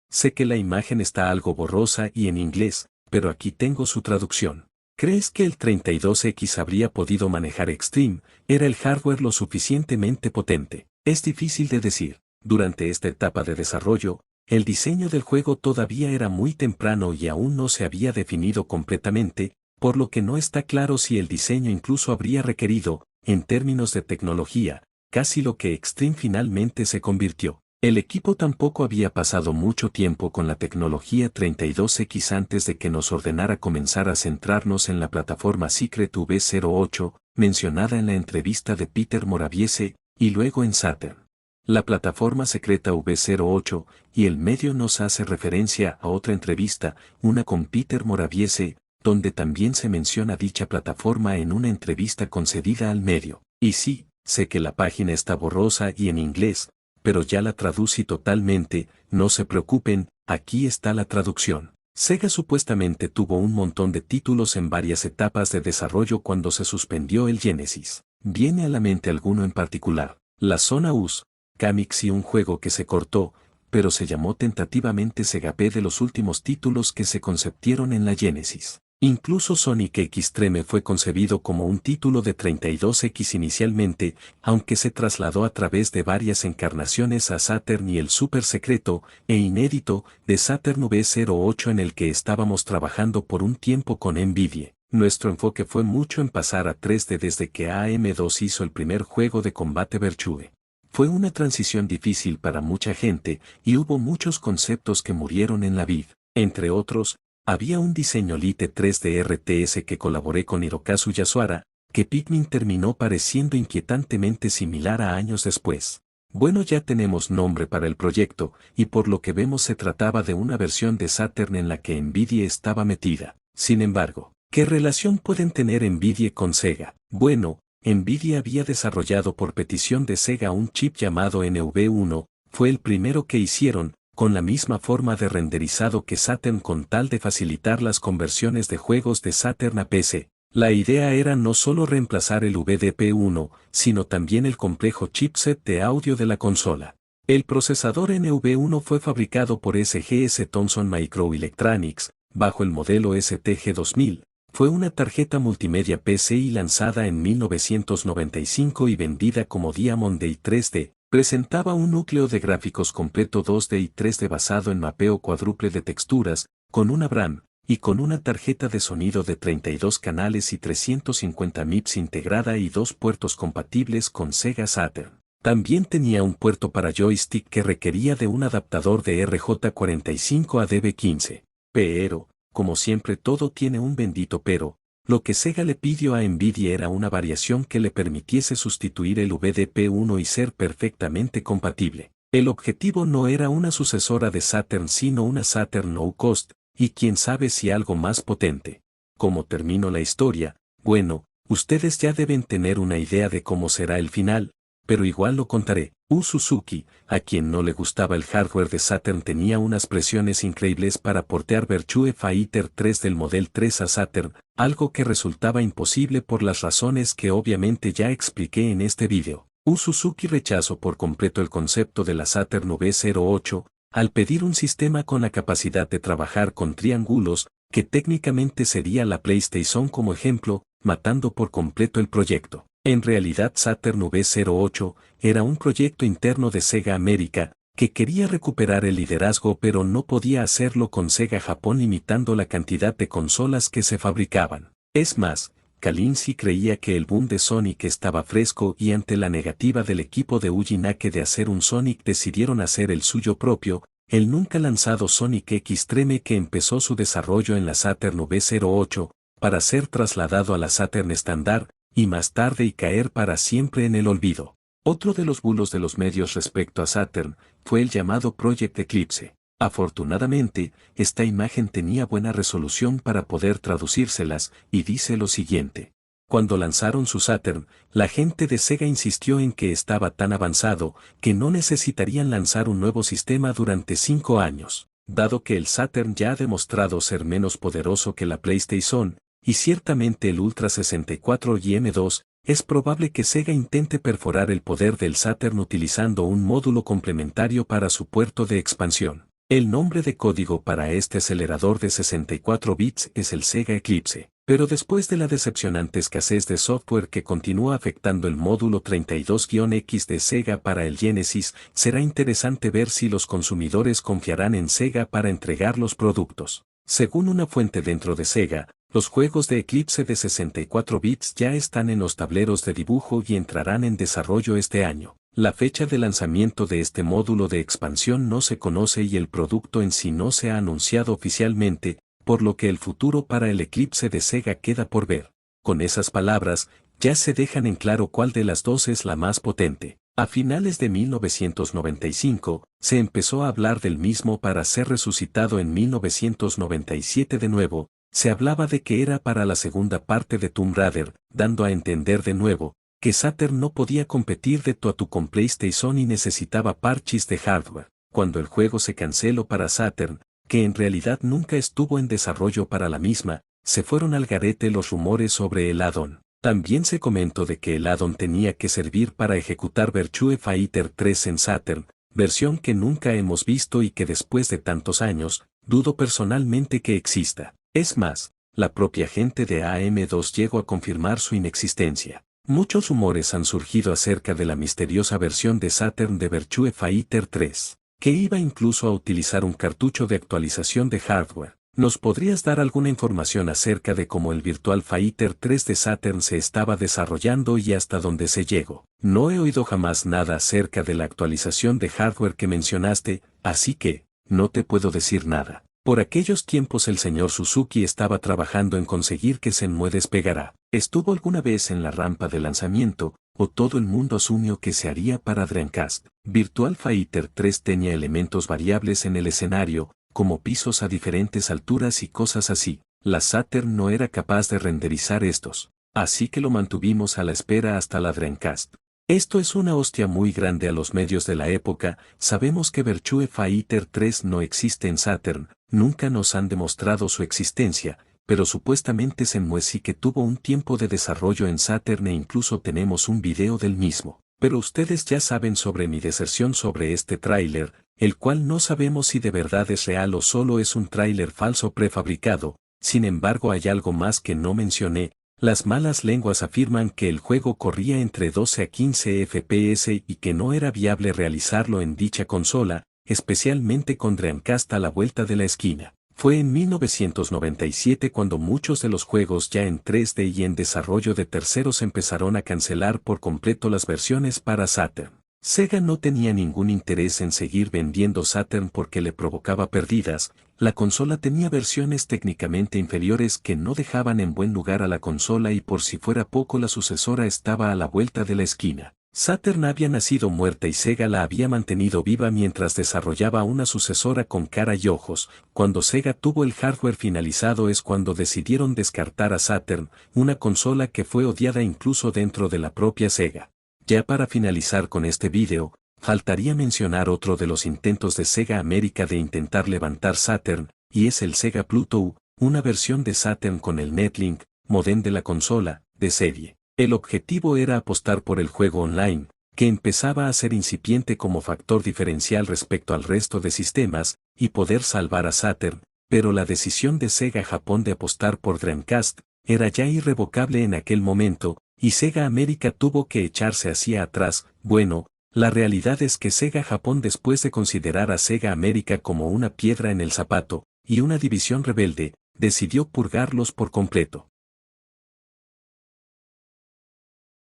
Sé que la imagen está algo borrosa y en inglés, pero aquí tengo su traducción. ¿Crees que el 32X habría podido manejar Extreme? ¿Era el hardware lo suficientemente potente? Es difícil de decir. Durante esta etapa de desarrollo, el diseño del juego todavía era muy temprano y aún no se había definido completamente, por lo que no está claro si el diseño incluso habría requerido, en términos de tecnología, casi lo que Extreme finalmente se convirtió. El equipo tampoco había pasado mucho tiempo con la tecnología 32X antes de que nos ordenara comenzar a centrarnos en la plataforma Secret V08, mencionada en la entrevista de Peter Moraviese, y luego en Saturn. La plataforma secreta V08, y el medio nos hace referencia a otra entrevista, una con Peter Moraviese, donde también se menciona dicha plataforma en una entrevista concedida al medio. Y sí, sé que la página está borrosa y en inglés, pero ya la traducí totalmente, no se preocupen, aquí está la traducción. Sega supuestamente tuvo un montón de títulos en varias etapas de desarrollo cuando se suspendió el Genesis. ¿Viene a la mente alguno en particular? La zona US, Kamix y un juego que se cortó, pero se llamó tentativamente Sega P de los últimos títulos que se conceptieron en la Genesis. Incluso Sonic X-Treme fue concebido como un título de 32X inicialmente, aunque se trasladó a través de varias encarnaciones a Saturn y el súper secreto e inédito de Saturn V08 en el que estábamos trabajando por un tiempo con Nvidia. Nuestro enfoque fue mucho en pasar a 3D desde que AM2 hizo el primer juego de combate Virtue. Fue una transición difícil para mucha gente y hubo muchos conceptos que murieron en la vid. Entre otros, había un diseño Lite 3D RTS que colaboré con Hirokazu Yasuhara, que Pikmin terminó pareciendo inquietantemente similar a años después. Bueno, ya tenemos nombre para el proyecto, y por lo que vemos se trataba de una versión de Saturn en la que Nvidia estaba metida. Sin embargo, ¿qué relación pueden tener Nvidia con Sega? Bueno, Nvidia había desarrollado por petición de Sega un chip llamado NV1, fue el primero que hicieron, con la misma forma de renderizado que Saturn con tal de facilitar las conversiones de juegos de Saturn a PC. La idea era no solo reemplazar el VDP1, sino también el complejo chipset de audio de la consola. El procesador NV1 fue fabricado por SGS Thomson Microelectronics, bajo el modelo STG2000. Fue una tarjeta multimedia PCI lanzada en 1995 y vendida como Diamond Day 3D. Presentaba un núcleo de gráficos completo 2D y 3D basado en mapeo cuádruple de texturas, con una RAM, y con una tarjeta de sonido de 32 canales y 350 MIPS integrada y 2 puertos compatibles con Sega Saturn. También tenía un puerto para joystick que requería de un adaptador de RJ45 a DB15. Pero, como siempre todo tiene un bendito pero, lo que Sega le pidió a Nvidia era una variación que le permitiese sustituir el VDP1 y ser perfectamente compatible. El objetivo no era una sucesora de Saturn sino una Saturn no cost, y quién sabe si algo más potente. ¿Cómo terminó la historia? Bueno, ustedes ya deben tener una idea de cómo será el final, pero igual lo contaré. Suzuki, a quien no le gustaba el hardware de Saturn, tenía unas presiones increíbles para portear Virtua Fighter 3 del Model 3 a Saturn, algo que resultaba imposible por las razones que obviamente ya expliqué en este vídeo. Suzuki rechazó por completo el concepto de la Saturn V08, al pedir un sistema con la capacidad de trabajar con triángulos, que técnicamente sería la PlayStation como ejemplo, matando por completo el proyecto. En realidad Saturn V08 era un proyecto interno de Sega América, que quería recuperar el liderazgo pero no podía hacerlo con Sega Japón limitando la cantidad de consolas que se fabricaban. Es más, Kalinske creía que el boom de Sonic estaba fresco y ante la negativa del equipo de Uji Nake de hacer un Sonic decidieron hacer el suyo propio, el nunca lanzado Sonic X-Treme que empezó su desarrollo en la Saturn V08, para ser trasladado a la Saturn estándar, y más tarde y caer para siempre en el olvido. Otro de los bulos de los medios respecto a Saturn fue el llamado Project Eclipse. Afortunadamente, esta imagen tenía buena resolución para poder traducírselas, y dice lo siguiente. Cuando lanzaron su Saturn, la gente de Sega insistió en que estaba tan avanzado que no necesitarían lanzar un nuevo sistema durante 5 años. Dado que el Saturn ya ha demostrado ser menos poderoso que la PlayStation, y ciertamente el Ultra 64 y M2, es probable que Sega intente perforar el poder del Saturn utilizando un módulo complementario para su puerto de expansión. El nombre de código para este acelerador de 64 bits es el Sega Eclipse. Pero después de la decepcionante escasez de software que continúa afectando el módulo 32-X de Sega para el Genesis, será interesante ver si los consumidores confiarán en Sega para entregar los productos. Según una fuente dentro de Sega, los juegos de Eclipse de 64 bits ya están en los tableros de dibujo y entrarán en desarrollo este año. La fecha de lanzamiento de este módulo de expansión no se conoce y el producto en sí no se ha anunciado oficialmente, por lo que el futuro para el Eclipse de Sega queda por ver. Con esas palabras, ya se dejan en claro cuál de las dos es la más potente. A finales de 1995, se empezó a hablar del mismo para ser resucitado en 1997 de nuevo. Se hablaba de que era para la segunda parte de Tomb Raider, dando a entender de nuevo que Saturn no podía competir de tú a tú con PlayStation y necesitaba parches de hardware. Cuando el juego se canceló para Saturn, que en realidad nunca estuvo en desarrollo para la misma, se fueron al garete los rumores sobre el add-on. También se comentó de que el add-on tenía que servir para ejecutar Virtua Fighter 3 en Saturn, versión que nunca hemos visto y que después de tantos años, dudo personalmente que exista. Es más, la propia gente de AM2 llegó a confirmar su inexistencia. Muchos rumores han surgido acerca de la misteriosa versión de Saturn de Virtua Fighter 3, que iba incluso a utilizar un cartucho de actualización de hardware. ¿Nos podrías dar alguna información acerca de cómo el Virtua Fighter 3 de Saturn se estaba desarrollando y hasta dónde se llegó? No he oído jamás nada acerca de la actualización de hardware que mencionaste, así que, no te puedo decir nada. Por aquellos tiempos el señor Suzuki estaba trabajando en conseguir que Shenmue despegara. ¿Estuvo alguna vez en la rampa de lanzamiento, o todo el mundo asumió que se haría para Dreamcast? Virtua Fighter 3 tenía elementos variables en el escenario, como pisos a diferentes alturas y cosas así. La Saturn no era capaz de renderizar estos, así que lo mantuvimos a la espera hasta la Dreamcast. Esto es una hostia muy grande a los medios de la época. Sabemos que Virtua Fighter 3 no existe en Saturn, nunca nos han demostrado su existencia, pero supuestamente Shenmue sí que tuvo un tiempo de desarrollo en Saturn e incluso tenemos un video del mismo. Pero ustedes ya saben sobre mi deserción sobre este tráiler, el cual no sabemos si de verdad es real o solo es un tráiler falso prefabricado. Sin embargo, hay algo más que no mencioné. Las malas lenguas afirman que el juego corría entre 12 a 15 FPS y que no era viable realizarlo en dicha consola, especialmente con Dreamcast a la vuelta de la esquina. Fue en 1997 cuando muchos de los juegos ya en 3D y en desarrollo de terceros empezaron a cancelar por completo las versiones para Saturn. Sega no tenía ningún interés en seguir vendiendo Saturn porque le provocaba pérdidas. La consola tenía versiones técnicamente inferiores que no dejaban en buen lugar a la consola y por si fuera poco la sucesora estaba a la vuelta de la esquina. Saturn había nacido muerta y Sega la había mantenido viva mientras desarrollaba una sucesora con cara y ojos. Cuando Sega tuvo el hardware finalizado es cuando decidieron descartar a Saturn, una consola que fue odiada incluso dentro de la propia Sega. Ya para finalizar con este video, faltaría mencionar otro de los intentos de Sega América de intentar levantar Saturn, y es el Sega Pluto, una versión de Saturn con el Netlink, modem de la consola, de serie. El objetivo era apostar por el juego online, que empezaba a ser incipiente como factor diferencial respecto al resto de sistemas, y poder salvar a Saturn, pero la decisión de Sega Japón de apostar por Dreamcast era ya irrevocable en aquel momento, y Sega América tuvo que echarse hacia atrás. Bueno, la realidad es que Sega Japón, después de considerar a Sega América como una piedra en el zapato, y una división rebelde, decidió purgarlos por completo.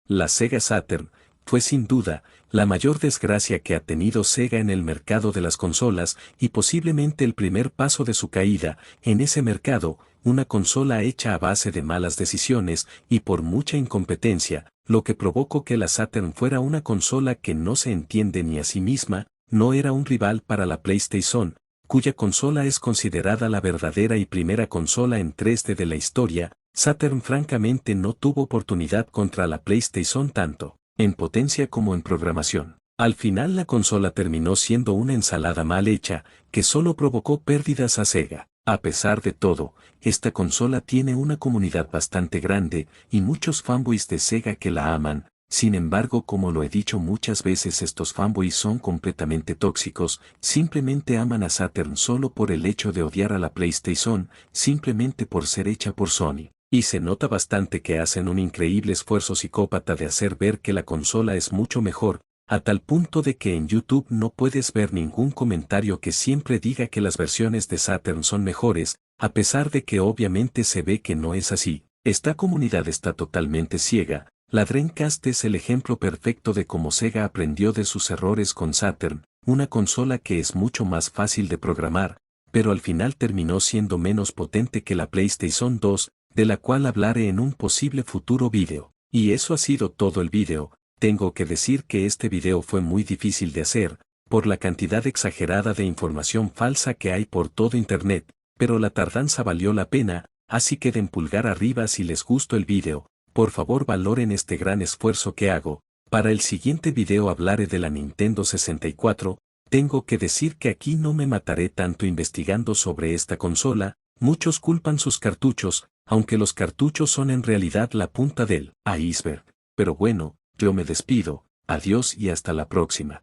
La Sega Saturn fue sin duda la mayor desgracia que ha tenido Sega en el mercado de las consolas y posiblemente el primer paso de su caída. En ese mercado, una consola hecha a base de malas decisiones y por mucha incompetencia, lo que provocó que la Saturn fuera una consola que no se entiende ni a sí misma. No era un rival para la PlayStation, cuya consola es considerada la verdadera y primera consola en 3D de la historia. Saturn francamente no tuvo oportunidad contra la PlayStation tanto en potencia como en programación. Al final la consola terminó siendo una ensalada mal hecha, que solo provocó pérdidas a Sega. A pesar de todo, esta consola tiene una comunidad bastante grande, y muchos fanboys de Sega que la aman. Sin embargo, como lo he dicho muchas veces, estos fanboys son completamente tóxicos, simplemente aman a Saturn solo por el hecho de odiar a la PlayStation, simplemente por ser hecha por Sony. Y se nota bastante que hacen un increíble esfuerzo psicópata de hacer ver que la consola es mucho mejor, a tal punto de que en YouTube no puedes ver ningún comentario que siempre diga que las versiones de Saturn son mejores, a pesar de que obviamente se ve que no es así. Esta comunidad está totalmente ciega. La Dreamcast es el ejemplo perfecto de cómo Sega aprendió de sus errores con Saturn, una consola que es mucho más fácil de programar, pero al final terminó siendo menos potente que la PlayStation 2, de la cual hablaré en un posible futuro video. Y eso ha sido todo el video. Tengo que decir que este video fue muy difícil de hacer, por la cantidad exagerada de información falsa que hay por todo internet, pero la tardanza valió la pena, así que den pulgar arriba si les gustó el video. Por favor valoren este gran esfuerzo que hago. Para el siguiente video hablaré de la Nintendo 64, tengo que decir que aquí no me mataré tanto investigando sobre esta consola. Muchos culpan sus cartuchos, aunque los cartuchos son en realidad la punta del iceberg. Pero bueno, yo me despido, adiós y hasta la próxima.